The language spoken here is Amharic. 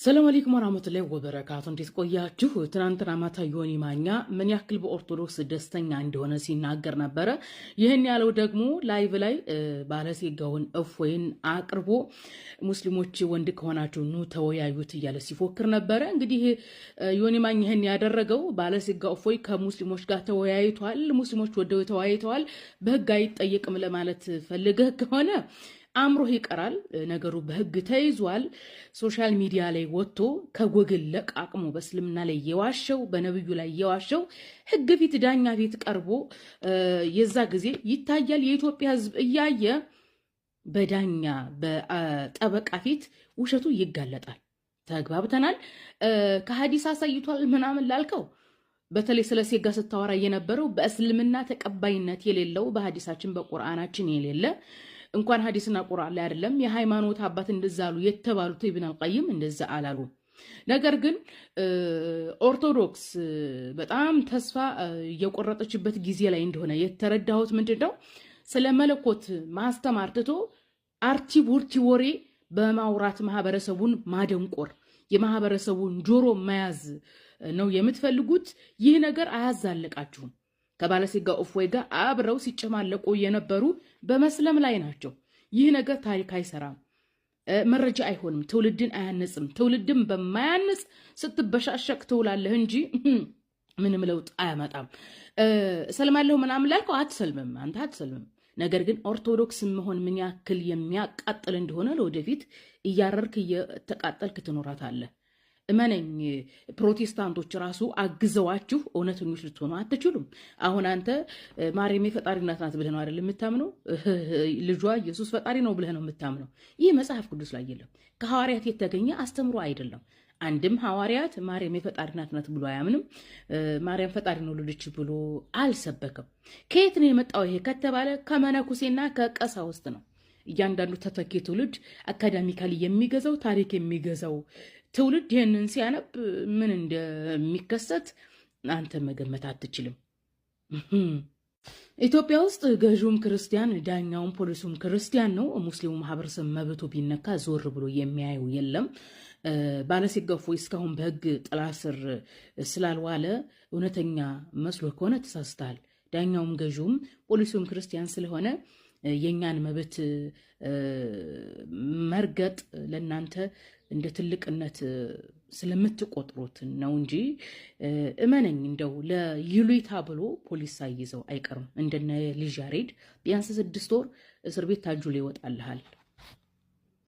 ሰላም አለይኩም ወራህመቱላሂ ወበረካቱ። እንዴት ቆያችሁ? ትናንትና ማታ ዮኒ ማኛ ምን ያክል በኦርቶዶክስ ደስተኛ እንደሆነ ሲናገር ነበረ። ይህን ያለው ደግሞ ላይቭ ላይ ባለሴጋውን እፎይን አቅርቦ ሙስሊሞች ወንድ ከሆናችሁ ኑ ተወያዩት እያለ ሲፎክር ነበረ። እንግዲህ ዮኒ ማኛ ይህን ያደረገው ባለሴጋው እፎይ ከሙስሊሞች ጋር ተወያይቷል፣ ሙስሊሞች ወደው ተወያይተዋል፣ በህግ አይጠየቅም ለማለት ፈልገህ ከሆነ አምሮህ ይቀራል። ነገሩ በህግ ተይዟል። ሶሻል ሚዲያ ላይ ወጥቶ ከጎግል ለቃቅሞ በእስልምና ላይ የዋሸው በነብዩ ላይ የዋሸው ህግ ፊት ዳኛ ፊት ቀርቦ የዛ ጊዜ ይታያል። የኢትዮጵያ ህዝብ እያየ በዳኛ በጠበቃ ፊት ውሸቱ ይጋለጣል። ተግባብተናል። ከሐዲስ አሳይቷል ምናምን ላልከው በተለይ ስለ ሴጋ ስታወራ የነበረው በእስልምና ተቀባይነት የሌለው በሐዲሳችን በቁርአናችን የሌለ እንኳን ሐዲስና ቁርአን ላይ አይደለም የሃይማኖት አባት እንደዛሉ የተባሉት ኢብኑ አልቀይም እንደዛ አላሉ። ነገር ግን ኦርቶዶክስ በጣም ተስፋ የቆረጠችበት ጊዜ ላይ እንደሆነ የተረዳሁት ምንድነው ስለ መለኮት ማስተማር ትቶ አርቲ ቡርቲ ወሬ በማውራት ማህበረሰቡን ማደንቆር የማህበረሰቡን ጆሮ መያዝ ነው የምትፈልጉት። ይህ ነገር አያዛልቃችሁም። ከባለሴጋ እፎይ ጋር አብረው ሲጨማለቁ የነበሩ በመስለም ላይ ናቸው። ይህ ነገር ታሪክ አይሰራም፣ መረጃ አይሆንም፣ ትውልድን አያነጽም። ትውልድን በማያነጽ ስትበሻሸቅ ትውላለህ እንጂ ምንም ለውጥ አያመጣም። እሰልማለሁ ምናምን ላልከው አትሰልምም፣ አንተ አትሰልምም። ነገር ግን ኦርቶዶክስ መሆን ምን ያክል የሚያቃጥል እንደሆነ ለወደፊት እያረርክ እየተቃጠልክ ትኖራታለህ። እመነኝ፣ ፕሮቴስታንቶች ራሱ አግዘዋችሁ እውነተኞች ልትሆኑ አትችሉም። አሁን አንተ ማርያም የፈጣሪ እናት ናት ብለህ ነው አይደል የምታምነው? ልጇ ኢየሱስ ፈጣሪ ነው ብለህ ነው የምታምነው። ይህ መጽሐፍ ቅዱስ ላይ የለም፣ ከሐዋርያት የተገኘ አስተምሮ አይደለም። አንድም ሐዋርያት ማርያም የፈጣሪ እናት ናት ብሎ አያምንም። ማርያም ፈጣሪ ነው ልጅ ብሎ አልሰበከም። ከየት ነው የመጣው ይሄ ከተባለ ከመነኩሴና ከቀሳውስት ነው። እያንዳንዱ ተተኪ ትውልድ አካዳሚካሊ የሚገዛው ታሪክ የሚገዛው ትውልድ ይህንን ሲያነብ ምን እንደሚከሰት አንተ መገመት አትችልም። ኢትዮጵያ ውስጥ ገዥውም ክርስቲያን፣ ዳኛውም ፖሊሱም ክርስቲያን ነው። ሙስሊሙ ማህበረሰብ መብቱ ቢነካ ዞር ብሎ የሚያየው የለም። ባለሴጋ እፎይ እስካሁን በህግ ጥላ ስር ስላልዋለ እውነተኛ መስሎ ከሆነ ተሳስተሃል። ዳኛውም ገዥውም ፖሊሱም ክርስቲያን ስለሆነ የኛን መብት መርገጥ ለናንተ እንደ ትልቅነት ስለምትቆጥሩት ነው እንጂ እመነኝ፣ እንደው ለይሉይታ ብሎ ፖሊስ ሳይዘው አይቀርም። እንደነ ልጅ ያሬድ ቢያንስ 6 ወር እስር ቤት ታጁ ይወጣልሃል።